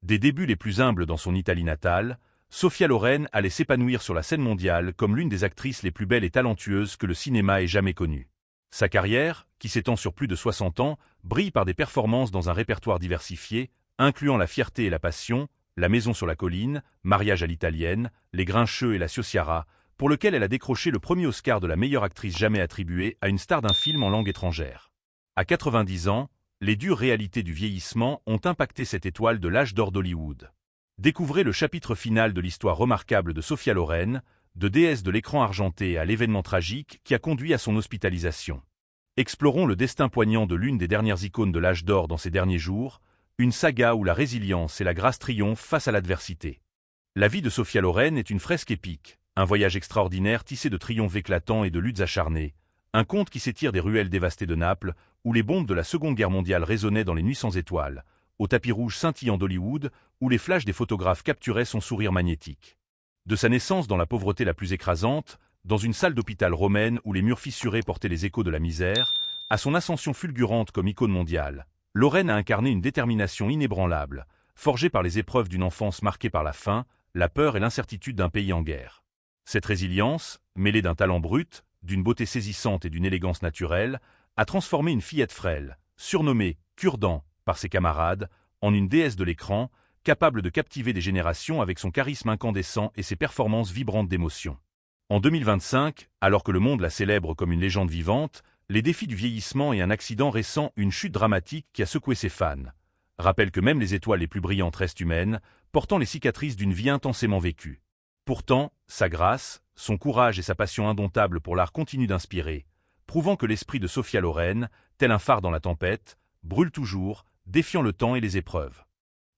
Des débuts les plus humbles dans son Italie natale, Sophia Loren allait s'épanouir sur la scène mondiale comme l'une des actrices les plus belles et talentueuses que le cinéma ait jamais connues. Sa carrière, qui s'étend sur plus de 60 ans, brille par des performances dans un répertoire diversifié, incluant La fierté et la passion, La maison sur la colline, Mariage à l'italienne, Les Grincheux et La Ciociara, pour lequel elle a décroché le premier Oscar de la meilleure actrice jamais attribué à une star d'un film en langue étrangère. À 90 ans, les dures réalités du vieillissement ont impacté cette étoile de l'âge d'or d'Hollywood. Découvrez le chapitre final de l'histoire remarquable de Sophia Loren, de déesse de l'écran argenté à l'événement tragique qui a conduit à son hospitalisation. Explorons le destin poignant de l'une des dernières icônes de l'âge d'or dans ses derniers jours, une saga où la résilience et la grâce triomphent face à l'adversité. La vie de Sophia Loren est une fresque épique, un voyage extraordinaire tissé de triomphes éclatants et de luttes acharnées, un conte qui s'étire des ruelles dévastées de Naples, où les bombes de la Seconde Guerre mondiale résonnaient dans les nuits sans étoiles, au tapis rouge scintillant d'Hollywood, où les flashs des photographes capturaient son sourire magnétique. De sa naissance dans la pauvreté la plus écrasante, dans une salle d'hôpital romaine où les murs fissurés portaient les échos de la misère, à son ascension fulgurante comme icône mondiale, Loren a incarné une détermination inébranlable, forgée par les épreuves d'une enfance marquée par la faim, la peur et l'incertitude d'un pays en guerre. Cette résilience, mêlée d'un talent brut, d'une beauté saisissante et d'une élégance naturelle, a transformé une fillette frêle, surnommée « Cure-dent » par ses camarades, en une déesse de l'écran, capable de captiver des générations avec son charisme incandescent et ses performances vibrantes d'émotion. En 2025, alors que le monde la célèbre comme une légende vivante, les défis du vieillissement et un accident récent, une chute dramatique qui a secoué ses fans, rappellent que même les étoiles les plus brillantes restent humaines, portant les cicatrices d'une vie intensément vécue. Pourtant, sa grâce, son courage et sa passion indomptable pour l'art continuent d'inspirer, prouvant que l'esprit de Sophia Loren, tel un phare dans la tempête, brûle toujours, défiant le temps et les épreuves.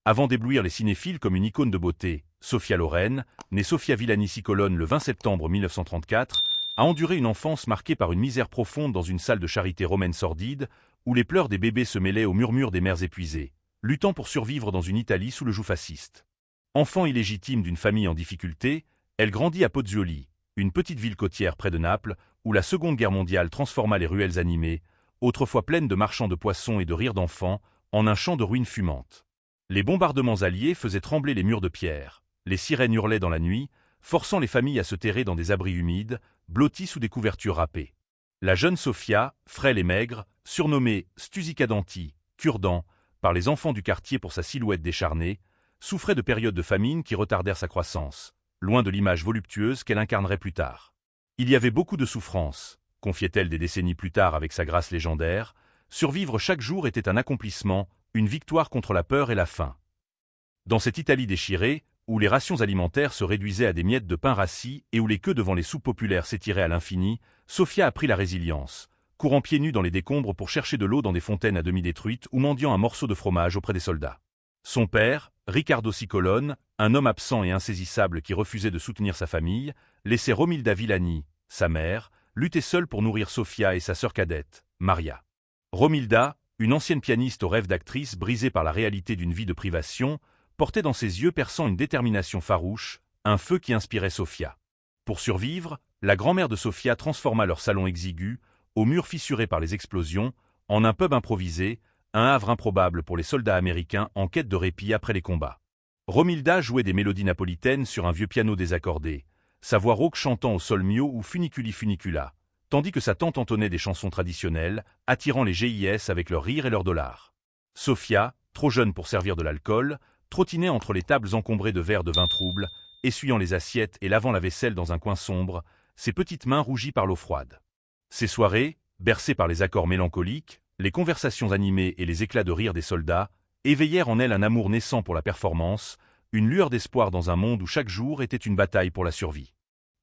Avant d'éblouir les cinéphiles comme une icône de beauté, Sophia Loren, née Sofia Villani Cicolone le 20 septembre 1934, a enduré une enfance marquée par une misère profonde dans une salle de charité romaine sordide, où les pleurs des bébés se mêlaient aux murmures des mères épuisées, luttant pour survivre dans une Italie sous le joug fasciste. Enfant illégitime d'une famille en difficulté, elle grandit à Pozzuoli, une petite ville côtière près de Naples, où la Seconde Guerre mondiale transforma les ruelles animées, autrefois pleines de marchands de poissons et de rires d'enfants, en un champ de ruines fumantes. Les bombardements alliés faisaient trembler les murs de pierre, les sirènes hurlaient dans la nuit, forçant les familles à se terrer dans des abris humides, blottis sous des couvertures râpées. La jeune Sophia, frêle et maigre, surnommée Stusicadanti, cure-dent, par les enfants du quartier pour sa silhouette décharnée, souffrait de périodes de famine qui retardèrent sa croissance, loin de l'image voluptueuse qu'elle incarnerait plus tard. Il y avait beaucoup de souffrances, confiait-elle des décennies plus tard avec sa grâce légendaire, survivre chaque jour était un accomplissement, une victoire contre la peur et la faim. Dans cette Italie déchirée, où les rations alimentaires se réduisaient à des miettes de pain rassis et où les queues devant les soupes populaires s'étiraient à l'infini, Sophia apprit la résilience, courant pieds nus dans les décombres pour chercher de l'eau dans des fontaines à demi détruites ou mendiant un morceau de fromage auprès des soldats. Son père, Riccardo Cicolone, un homme absent et insaisissable qui refusait de soutenir sa famille, laissait Romilda Villani, sa mère, lutter seule pour nourrir Sophia et sa sœur cadette, Maria. Romilda, une ancienne pianiste au rêve d'actrice brisée par la réalité d'une vie de privation, portait dans ses yeux perçant une détermination farouche, un feu qui inspirait Sophia. Pour survivre, la grand-mère de Sophia transforma leur salon exigu, aux murs fissurés par les explosions, en un pub improvisé, un havre improbable pour les soldats américains en quête de répit après les combats. Romilda jouait des mélodies napolitaines sur un vieux piano désaccordé, sa voix rauque chantant au sol mio ou funiculi funicula, tandis que sa tante entonnait des chansons traditionnelles, attirant les GIS avec leurs rires et leurs dollars. Sophia, trop jeune pour servir de l'alcool, trottinait entre les tables encombrées de verres de vin trouble, essuyant les assiettes et lavant la vaisselle dans un coin sombre, ses petites mains rougies par l'eau froide. Ces soirées, bercées par les accords mélancoliques, les conversations animées et les éclats de rire des soldats, éveillèrent en elle un amour naissant pour la performance, une lueur d'espoir dans un monde où chaque jour était une bataille pour la survie.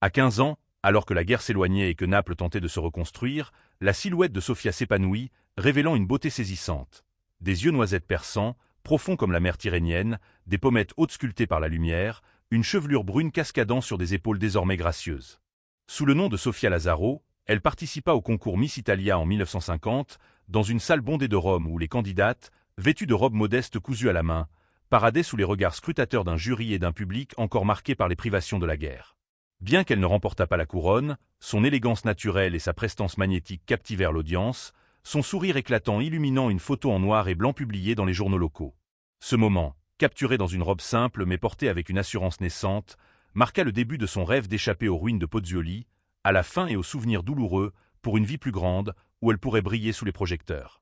À 15 ans, alors que la guerre s'éloignait et que Naples tentait de se reconstruire, la silhouette de Sophia s'épanouit, révélant une beauté saisissante. Des yeux noisettes perçants, profonds comme la mer Tyrrhénienne, des pommettes hautes sculptées par la lumière, une chevelure brune cascadant sur des épaules désormais gracieuses. Sous le nom de Sofia Lazzaro, elle participa au concours Miss Italia en 1950, dans une salle bondée de Rome où les candidates, vêtues de robes modestes cousues à la main, paradaient sous les regards scrutateurs d'un jury et d'un public encore marqué par les privations de la guerre. Bien qu'elle ne remportât pas la couronne, son élégance naturelle et sa prestance magnétique captivèrent l'audience, son sourire éclatant illuminant une photo en noir et blanc publiée dans les journaux locaux. Ce moment, capturée dans une robe simple mais portée avec une assurance naissante, marqua le début de son rêve d'échapper aux ruines de Pozzuoli, à la faim et aux souvenirs douloureux, pour une vie plus grande, où elle pourrait briller sous les projecteurs.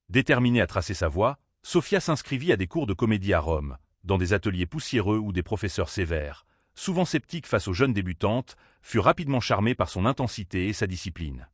Déterminée à tracer sa voie, Sofia s'inscrivit à des cours de comédie à Rome, dans des ateliers poussiéreux où des professeurs sévères, souvent sceptiques face aux jeunes débutantes, furent rapidement charmés par son intensité et sa discipline.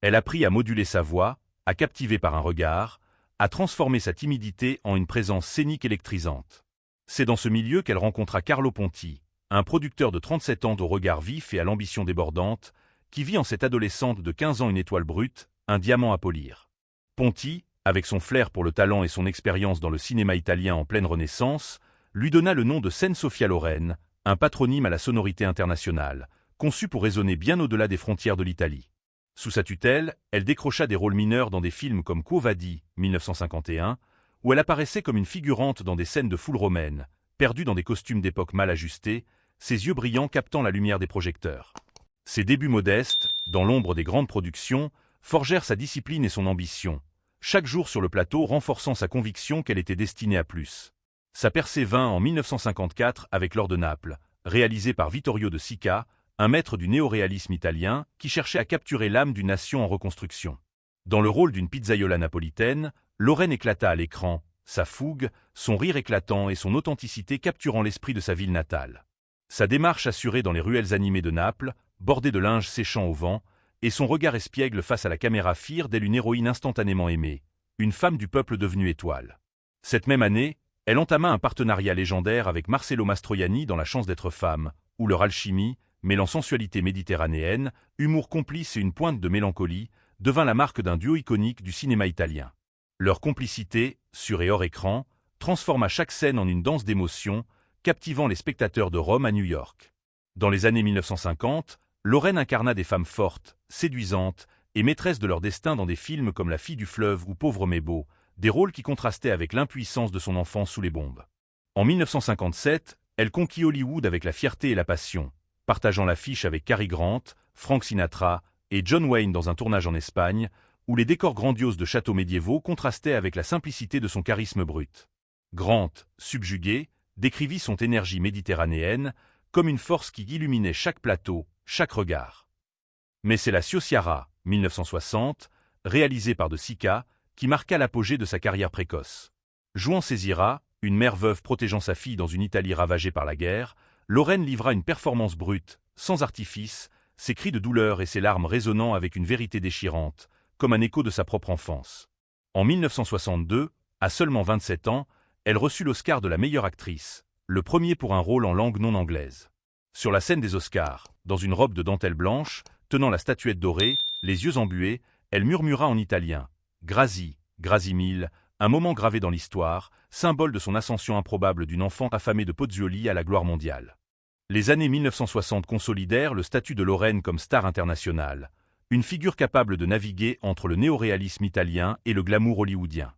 Elle apprit à moduler sa voix, à captiver par un regard, à transformer sa timidité en une présence scénique électrisante. C'est dans ce milieu qu'elle rencontra Carlo Ponti, un producteur de 37 ans au regard vif et à l'ambition débordante, qui vit en cette adolescente de 15 ans une étoile brute, un diamant à polir. Ponti, avec son flair pour le talent et son expérience dans le cinéma italien en pleine renaissance, lui donna le nom de Scène Sofia Loren, un patronyme à la sonorité internationale, conçu pour résonner bien au-delà des frontières de l'Italie. Sous sa tutelle, elle décrocha des rôles mineurs dans des films comme Quo Vadis, 1951, où elle apparaissait comme une figurante dans des scènes de foule romaine, perdue dans des costumes d'époque mal ajustés, ses yeux brillants captant la lumière des projecteurs. Ses débuts modestes, dans l'ombre des grandes productions, forgèrent sa discipline et son ambition, chaque jour sur le plateau renforçant sa conviction qu'elle était destinée à plus. Sa percée vint en 1954 avec L'Or de Naples, réalisé par Vittorio De Sica, un maître du néoréalisme italien qui cherchait à capturer l'âme d'une nation en reconstruction. Dans le rôle d'une pizzaiola napolitaine, Loren éclata à l'écran, sa fougue, son rire éclatant et son authenticité capturant l'esprit de sa ville natale. Sa démarche assurée dans les ruelles animées de Naples, bordée de linge séchant au vent, et son regard espiègle face à la caméra firent d'elle une héroïne instantanément aimée, une femme du peuple devenue étoile. Cette même année, elle entama un partenariat légendaire avec Marcello Mastroianni dans La chance d'être femme, où leur alchimie, mêlant sensualité méditerranéenne, humour complice et une pointe de mélancolie, devint la marque d'un duo iconique du cinéma italien. Leur complicité, sur et hors écran, transforma chaque scène en une danse d'émotions, captivant les spectateurs de Rome à New York. Dans les années 1950, Loren incarna des femmes fortes, séduisantes et maîtresses de leur destin dans des films comme La fille du fleuve ou Pauvre mais beau, des rôles qui contrastaient avec l'impuissance de son enfance sous les bombes. En 1957, elle conquit Hollywood avec La fierté et la passion, partageant l'affiche avec Cary Grant, Frank Sinatra et John Wayne dans un tournage en Espagne, où les décors grandioses de châteaux médiévaux contrastaient avec la simplicité de son charisme brut. Grant, subjugué, décrivit son énergie méditerranéenne comme une force qui illuminait chaque plateau, chaque regard. Mais c'est La Ciociara, 1960, réalisée par De Sica, qui marqua l'apogée de sa carrière précoce. Jouant Césira, une mère veuve protégeant sa fille dans une Italie ravagée par la guerre, Loren livra une performance brute, sans artifice, ses cris de douleur et ses larmes résonnant avec une vérité déchirante, comme un écho de sa propre enfance. En 1962, à seulement 27 ans, elle reçut l'Oscar de la meilleure actrice, le premier pour un rôle en langue non anglaise. Sur la scène des Oscars, dans une robe de dentelle blanche, tenant la statuette dorée, les yeux embués, elle murmura en italien « Grazie, grazie mille », un moment gravé dans l'histoire, symbole de son ascension improbable d'une enfant affamée de Pozzuoli à la gloire mondiale. Les années 1960 consolidèrent le statut de Loren comme star internationale, une figure capable de naviguer entre le néoréalisme italien et le glamour hollywoodien.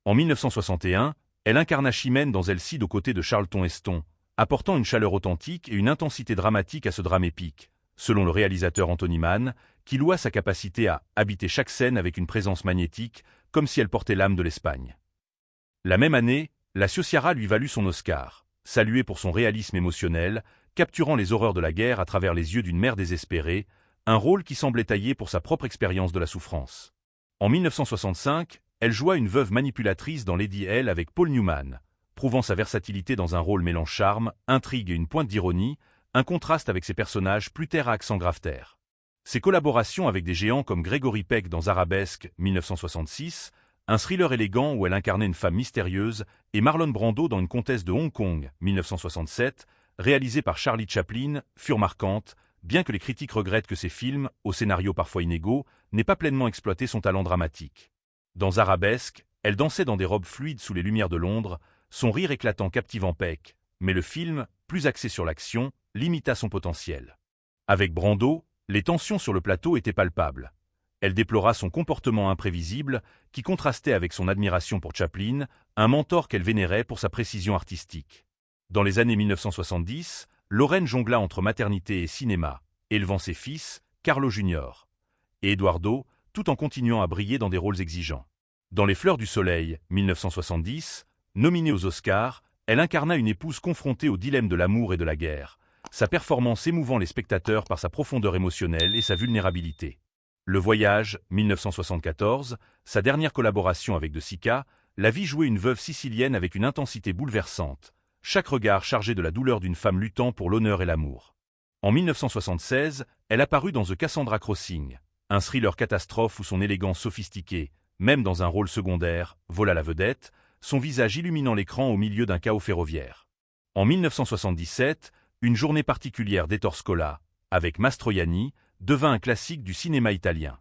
En 1961, elle incarna Chimène dans El Cid aux côtés de Charlton Heston, apportant une chaleur authentique et une intensité dramatique à ce drame épique, selon le réalisateur Anthony Mann, qui loua sa capacité à habiter chaque scène avec une présence magnétique, comme si elle portait l'âme de l'Espagne. La même année, La Ciociara lui valut son Oscar, salué pour son réalisme émotionnel, capturant les horreurs de la guerre à travers les yeux d'une mère désespérée, un rôle qui semblait taillé pour sa propre expérience de la souffrance. En 1965, elle joua une veuve manipulatrice dans Lady L avec Paul Newman, prouvant sa versatilité dans un rôle mêlant charme, intrigue et une pointe d'ironie, un contraste avec ses personnages plus terre à accent grave-terre. Ses collaborations avec des géants comme Gregory Peck dans Arabesque, 1966, un thriller élégant où elle incarnait une femme mystérieuse, et Marlon Brando dans Une comtesse de Hong Kong, 1967, réalisé par Charlie Chaplin, furent marquantes, bien que les critiques regrettent que ces films, aux scénarios parfois inégaux, n'aient pas pleinement exploité son talent dramatique. Dans Arabesque, elle dansait dans des robes fluides sous les lumières de Londres, son rire éclatant captivant Peck, mais le film, plus axé sur l'action, limita son potentiel. Avec Brando, les tensions sur le plateau étaient palpables. Elle déplora son comportement imprévisible, qui contrastait avec son admiration pour Chaplin, un mentor qu'elle vénérait pour sa précision artistique. Dans les années 1970, Loren jongla entre maternité et cinéma, élevant ses fils, Carlo Jr. et Eduardo, tout en continuant à briller dans des rôles exigeants. Dans Les Fleurs du Soleil, 1970, nominée aux Oscars, Elle incarna une épouse confrontée au dilemme de l'amour et de la guerre, sa performance émouvant les spectateurs par sa profondeur émotionnelle et sa vulnérabilité. Le Voyage, 1974, sa dernière collaboration avec De Sica, la vie jouée une veuve sicilienne avec une intensité bouleversante, chaque regard chargé de la douleur d'une femme luttant pour l'honneur et l'amour. En 1976, elle apparut dans The Cassandra Crossing, un thriller catastrophe où son élégance sophistiquée, même dans un rôle secondaire, vola la vedette, son visage illuminant l'écran au milieu d'un chaos ferroviaire. En 1977, Une journée particulière d'Ettore Scola, avec Mastroianni, devint un classique du cinéma italien.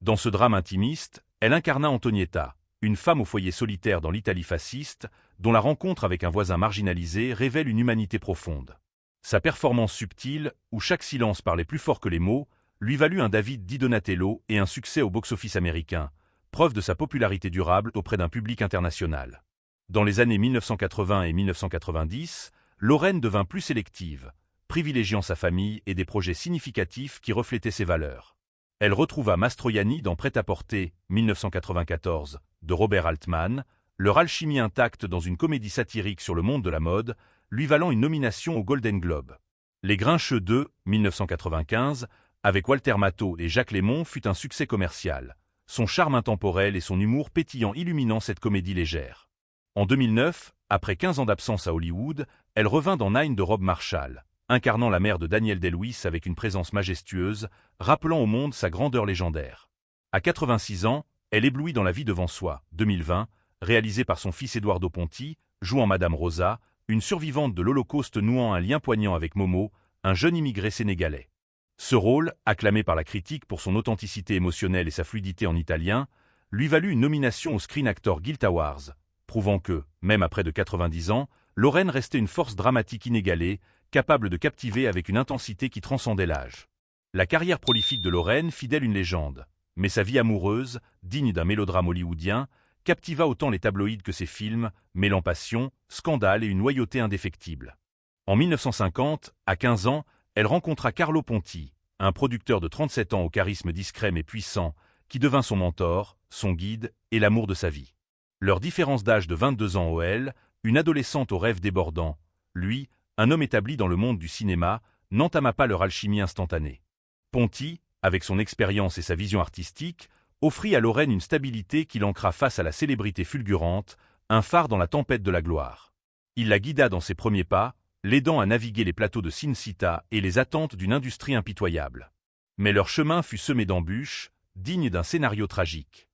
Dans ce drame intimiste, elle incarna Antonietta, une femme au foyer solitaire dans l'Italie fasciste, dont la rencontre avec un voisin marginalisé révèle une humanité profonde. Sa performance subtile, où chaque silence parlait plus fort que les mots, lui valut un David di Donatello et un succès au box-office américain, preuve de sa popularité durable auprès d'un public international. Dans les années 1980 et 1990, Lorraine devint plus sélective, privilégiant sa famille et des projets significatifs qui reflétaient ses valeurs. Elle retrouva Mastroianni dans Prêt-à-porter, 1994, de Robert Altman, leur alchimie intacte dans une comédie satirique sur le monde de la mode, lui valant une nomination au Golden Globe. Les Grincheux 2, 1995, avec Walter Matthau et Jacques Lémon fut un succès commercial, son charme intemporel et son humour pétillant illuminant cette comédie légère. En 2009, après 15 ans d'absence à Hollywood, elle revint dans Nine de Rob Marshall, incarnant la mère de Daniel Day-Lewis avec une présence majestueuse, rappelant au monde sa grandeur légendaire. À 86 ans, elle éblouit dans La vie devant soi, 2020, réalisé par son fils Eduardo Ponti, jouant Madame Rosa, une survivante de l'Holocauste nouant un lien poignant avec Momo, un jeune immigré sénégalais. Ce rôle, acclamé par la critique pour son authenticité émotionnelle et sa fluidité en italien, lui valut une nomination au Screen Actor Guild Awards, prouvant que, même à près de 90 ans, Lorraine restait une force dramatique inégalée, capable de captiver avec une intensité qui transcendait l'âge. La carrière prolifique de Lorraine fit d'elle une légende, mais sa vie amoureuse, digne d'un mélodrame hollywoodien, captiva autant les tabloïds que ses films, mêlant passion, scandale et une loyauté indéfectible. En 1950, à 15 ans, elle rencontra Carlo Ponti, un producteur de 37 ans au charisme discret mais puissant, qui devint son mentor, son guide et l'amour de sa vie. Leur différence d'âge de 22 ans elle, une adolescente aux rêves débordants, lui, un homme établi dans le monde du cinéma, n'entama pas leur alchimie instantanée. Ponti, avec son expérience et sa vision artistique, offrit à Lorraine une stabilité qui l'ancra face à la célébrité fulgurante, un phare dans la tempête de la gloire. Il la guida dans ses premiers pas, l'aidant à naviguer les plateaux de Sin Cita et les attentes d'une industrie impitoyable. Mais leur chemin fut semé d'embûches, dignes d'un scénario tragique.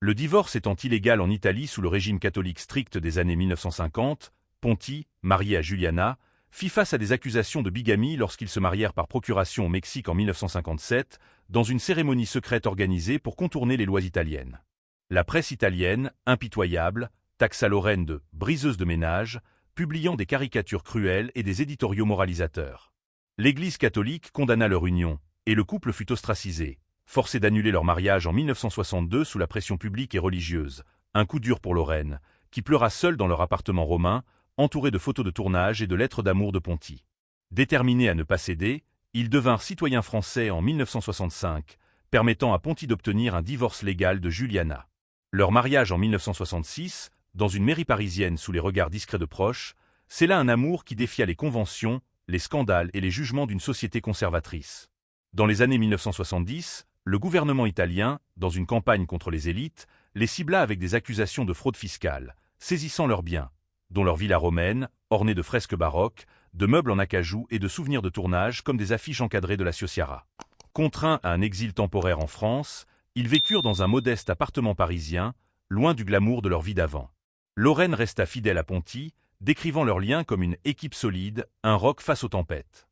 Le divorce étant illégal en Italie sous le régime catholique strict des années 1950, Ponti, marié à Giuliana, fit face à des accusations de bigamie lorsqu'ils se marièrent par procuration au Mexique en 1957, dans une cérémonie secrète organisée pour contourner les lois italiennes. La presse italienne, impitoyable, taxa Lorraine de « briseuse de ménage », publiant des caricatures cruelles et des éditoriaux moralisateurs. L'Église catholique condamna leur union, et le couple fut ostracisé, forcé d'annuler leur mariage en 1962 sous la pression publique et religieuse, un coup dur pour Lorraine, qui pleura seule dans leur appartement romain, entourée de photos de tournage et de lettres d'amour de Ponti. Déterminés à ne pas céder, ils devinrent citoyens français en 1965, permettant à Ponti d'obtenir un divorce légal de Giuliana. Leur mariage en 1966, dans une mairie parisienne sous les regards discrets de proches, c'est là un amour qui défia les conventions, les scandales et les jugements d'une société conservatrice. Dans les années 1970, le gouvernement italien, dans une campagne contre les élites, les cibla avec des accusations de fraude fiscale, saisissant leurs biens, dont leur villa romaine, ornée de fresques baroques, de meubles en acajou et de souvenirs de tournage comme des affiches encadrées de la Ciociara. Contraints à un exil temporaire en France, ils vécurent dans un modeste appartement parisien, loin du glamour de leur vie d'avant. Lorraine resta fidèle à Ponti, décrivant leur lien comme une équipe solide, un roc face aux tempêtes.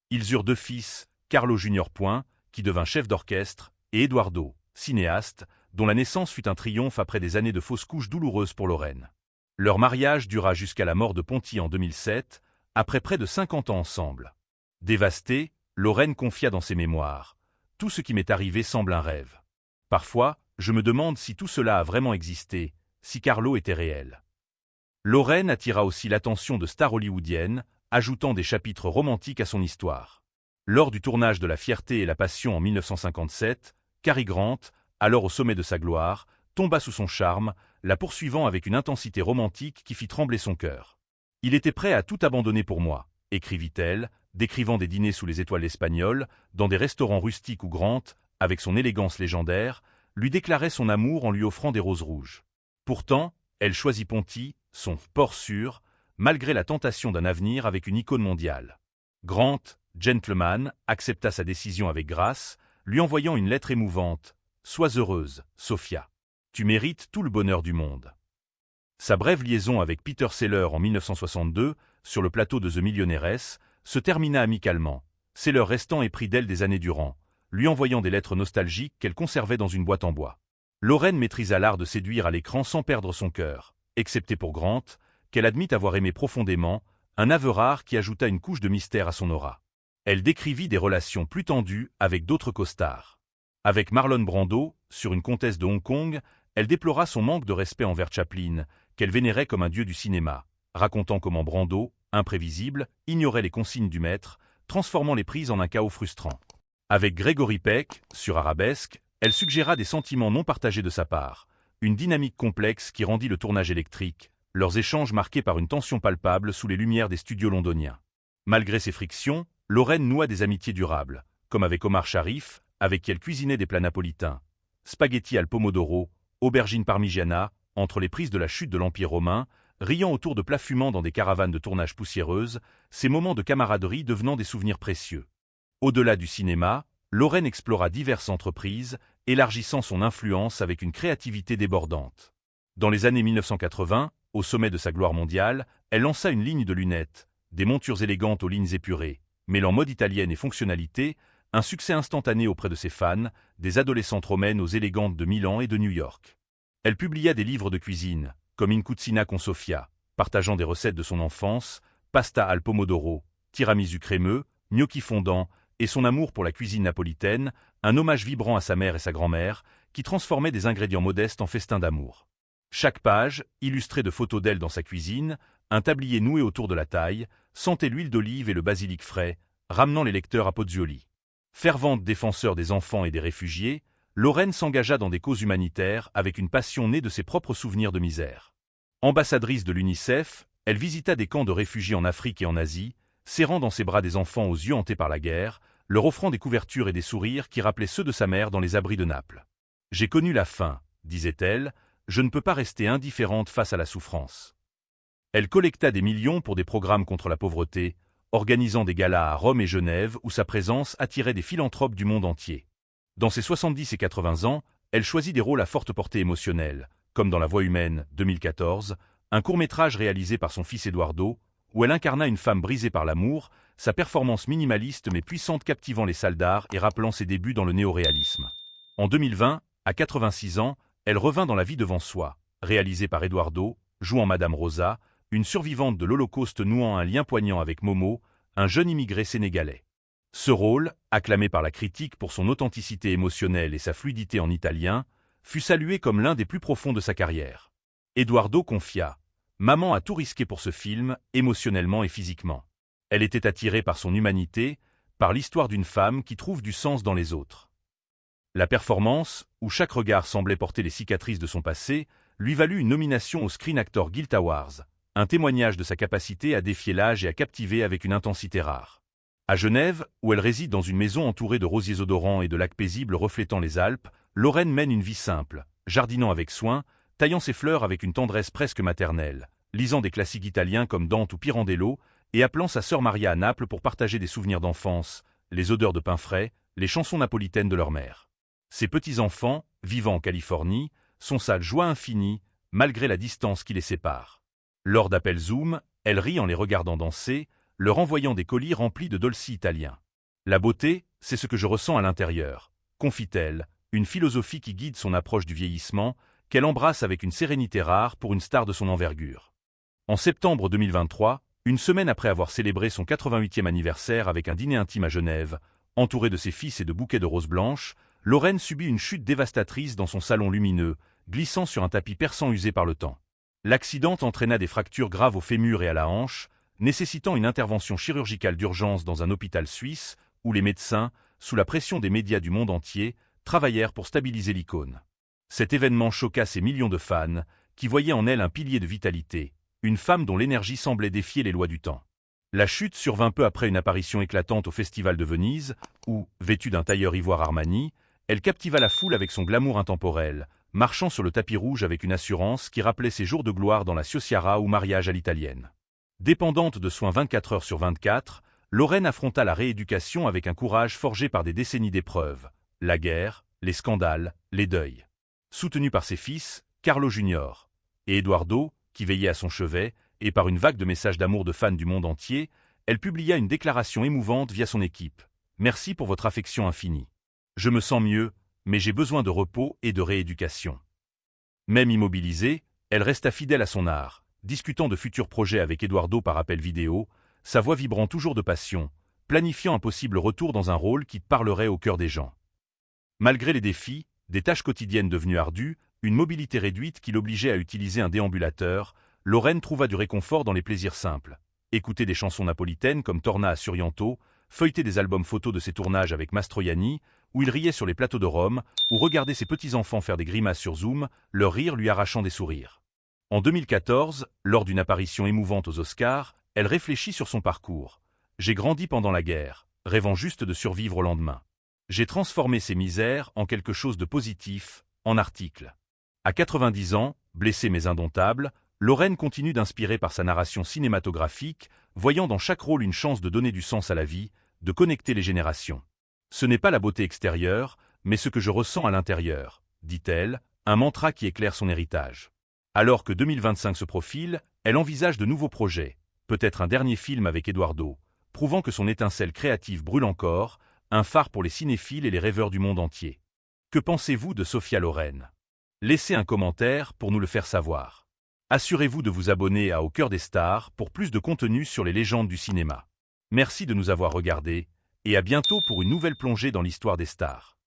Ils eurent deux fils, Carlo Junior Point, qui devint chef d'orchestre, et Eduardo, cinéaste, dont la naissance fut un triomphe après des années de fausses couches douloureuses pour Lorraine. Leur mariage dura jusqu'à la mort de Ponti en 2007, après près de 50 ans ensemble. Dévastée, Lorraine confia dans ses mémoires « Tout ce qui m'est arrivé semble un rêve. Parfois, je me demande si tout cela a vraiment existé, si Carlo était réel. » Lorraine attira aussi l'attention de stars hollywoodiennes, ajoutant des chapitres romantiques à son histoire. Lors du tournage de La Fierté et la Passion en 1957, Cary Grant, alors au sommet de sa gloire, tomba sous son charme, la poursuivant avec une intensité romantique qui fit trembler son cœur. Il était prêt à tout abandonner pour moi, écrivit-elle, décrivant des dîners sous les étoiles espagnoles, dans des restaurants rustiques où Grant, avec son élégance légendaire, lui déclarait son amour en lui offrant des roses rouges. Pourtant, elle choisit Ponty, son port sûr, malgré la tentation d'un avenir avec une icône mondiale. Grant, gentleman, accepta sa décision avec grâce, lui envoyant une lettre émouvante. « Sois heureuse, Sophia. Tu mérites tout le bonheur du monde. » Sa brève liaison avec Peter Sellers en 1962, sur le plateau de The Millionaires, se termina amicalement, Sellers restant épris d'elle des années durant, lui envoyant des lettres nostalgiques qu'elle conservait dans une boîte en bois. Lorraine maîtrisa l'art de séduire à l'écran sans perdre son cœur, excepté pour Grant, qu'elle admit avoir aimé profondément, un aveu rare qui ajouta une couche de mystère à son aura. Elle décrivit des relations plus tendues avec d'autres costards. Avec Marlon Brando, sur une comtesse de Hong Kong, elle déplora son manque de respect envers Chaplin, qu'elle vénérait comme un dieu du cinéma, racontant comment Brando, imprévisible, ignorait les consignes du maître, transformant les prises en un chaos frustrant. Avec Gregory Peck, sur Arabesque, elle suggéra des sentiments non partagés de sa part, une dynamique complexe qui rendit le tournage électrique, leurs échanges marqués par une tension palpable sous les lumières des studios londoniens. Malgré ces frictions, Lorraine noua des amitiés durables, comme avec Omar Sharif, avec qui elle cuisinait des plats napolitains, spaghettis al pomodoro, aubergines parmigiana, entre les prises de la chute de l'Empire romain, riant autour de plats fumants dans des caravanes de tournage poussiéreuses, ces moments de camaraderie devenant des souvenirs précieux. Au-delà du cinéma, Lorraine explora diverses entreprises, élargissant son influence avec une créativité débordante. Dans les années 1980, au sommet de sa gloire mondiale, elle lança une ligne de lunettes, des montures élégantes aux lignes épurées, mêlant mode italienne et fonctionnalité, un succès instantané auprès de ses fans, des adolescentes romaines aux élégantes de Milan et de New York. Elle publia des livres de cuisine, comme In Cucina con Sofia, partageant des recettes de son enfance, pasta al pomodoro, tiramisu crémeux, gnocchi fondant, et son amour pour la cuisine napolitaine, un hommage vibrant à sa mère et sa grand-mère, qui transformaient des ingrédients modestes en festin d'amour. Chaque page, illustrée de photos d'elle dans sa cuisine, un tablier noué autour de la taille, sentait l'huile d'olive et le basilic frais, ramenant les lecteurs à Pozzuoli. Fervente défenseur des enfants et des réfugiés, Lorraine s'engagea dans des causes humanitaires avec une passion née de ses propres souvenirs de misère. Ambassadrice de l'UNICEF, elle visita des camps de réfugiés en Afrique et en Asie, serrant dans ses bras des enfants aux yeux hantés par la guerre, leur offrant des couvertures et des sourires qui rappelaient ceux de sa mère dans les abris de Naples. « J'ai connu la faim, disait-elle, je ne peux pas rester indifférente face à la souffrance. » Elle collecta des millions pour des programmes contre la pauvreté, organisant des galas à Rome et Genève où sa présence attirait des philanthropes du monde entier. Dans ses 70 et 80 ans, elle choisit des rôles à forte portée émotionnelle, comme dans La Voix humaine, 2014, un court-métrage réalisé par son fils Eduardo, où elle incarna une femme brisée par l'amour, sa performance minimaliste mais puissante captivant les salles d'art et rappelant ses débuts dans le néoréalisme. En 2020, à 86 ans, elle revint dans La vie devant soi, réalisée par Eduardo, jouant Madame Rosa, une survivante de l'Holocauste nouant un lien poignant avec Momo, un jeune immigré sénégalais. Ce rôle, acclamé par la critique pour son authenticité émotionnelle et sa fluidité en italien, fut salué comme l'un des plus profonds de sa carrière. Eduardo confia « Maman a tout risqué pour ce film, émotionnellement et physiquement. Elle était attirée par son humanité, par l'histoire d'une femme qui trouve du sens dans les autres. » La performance, où chaque regard semblait porter les cicatrices de son passé, lui valut une nomination au Screen Actor Guild Awards, un témoignage de sa capacité à défier l'âge et à captiver avec une intensité rare. À Genève, où elle réside dans une maison entourée de rosiers odorants et de lacs paisibles reflétant les Alpes, Lorraine mène une vie simple, jardinant avec soin, taillant ses fleurs avec une tendresse presque maternelle, lisant des classiques italiens comme Dante ou Pirandello, et appelant sa sœur Maria à Naples pour partager des souvenirs d'enfance, les odeurs de pain frais, les chansons napolitaines de leur mère. Ses petits-enfants, vivant en Californie, sont sa joie infinie, malgré la distance qui les sépare. Lors d'appels Zoom, elle rit en les regardant danser, leur envoyant des colis remplis de dolci italiens. La beauté, c'est ce que je ressens à l'intérieur, confie-t-elle, une philosophie qui guide son approche du vieillissement, qu'elle embrasse avec une sérénité rare pour une star de son envergure. En septembre 2023, une semaine après avoir célébré son 88e anniversaire avec un dîner intime à Genève, entourée de ses fils et de bouquets de roses blanches, Lorraine subit une chute dévastatrice dans son salon lumineux, glissant sur un tapis persan usé par le temps. L'accident entraîna des fractures graves au fémur et à la hanche, nécessitant une intervention chirurgicale d'urgence dans un hôpital suisse, où les médecins, sous la pression des médias du monde entier, travaillèrent pour stabiliser l'icône. Cet événement choqua ses millions de fans, qui voyaient en elle un pilier de vitalité, une femme dont l'énergie semblait défier les lois du temps. La chute survint peu après une apparition éclatante au Festival de Venise, où, vêtue d'un tailleur ivoire Armani, elle captiva la foule avec son glamour intemporel, marchant sur le tapis rouge avec une assurance qui rappelait ses jours de gloire dans la Ciociara ou mariage à l'italienne. Dépendante de soins 24 heures sur 24, Lorraine affronta la rééducation avec un courage forgé par des décennies d'épreuves, la guerre, les scandales, les deuils. Soutenue par ses fils, Carlo Junior et Eduardo, qui veillaient à son chevet, et par une vague de messages d'amour de fans du monde entier, elle publia une déclaration émouvante via son équipe. « Merci pour votre affection infinie. Je me sens mieux, mais j'ai besoin de repos et de rééducation. » Même immobilisée, elle resta fidèle à son art, discutant de futurs projets avec Eduardo par appel vidéo, sa voix vibrant toujours de passion, planifiant un possible retour dans un rôle qui parlerait au cœur des gens. Malgré les défis, des tâches quotidiennes devenues ardues, une mobilité réduite qui l'obligeait à utiliser un déambulateur, Lorraine trouva du réconfort dans les plaisirs simples. Écouter des chansons napolitaines comme Torna a Surianto, feuilleter des albums photos de ses tournages avec Mastroianni, où il riait sur les plateaux de Rome, ou regarder ses petits-enfants faire des grimaces sur Zoom, leur rire lui arrachant des sourires. En 2014, lors d'une apparition émouvante aux Oscars, elle réfléchit sur son parcours. « J'ai grandi pendant la guerre, rêvant juste de survivre au lendemain. J'ai transformé ces misères en quelque chose de positif, en article. » À 90 ans, blessée mais indomptable, Lorraine continue d'inspirer par sa narration cinématographique, voyant dans chaque rôle une chance de donner du sens à la vie, de connecter les générations. « Ce n'est pas la beauté extérieure, mais ce que je ressens à l'intérieur », dit-elle, un mantra qui éclaire son héritage. Alors que 2025 se profile, elle envisage de nouveaux projets, peut-être un dernier film avec Eduardo, prouvant que son étincelle créative brûle encore, un phare pour les cinéphiles et les rêveurs du monde entier. Que pensez-vous de Sophia Loren? Laissez un commentaire pour nous le faire savoir. Assurez-vous de vous abonner à Au cœur des stars pour plus de contenu sur les légendes du cinéma. Merci de nous avoir regardés, et à bientôt pour une nouvelle plongée dans l'histoire des stars.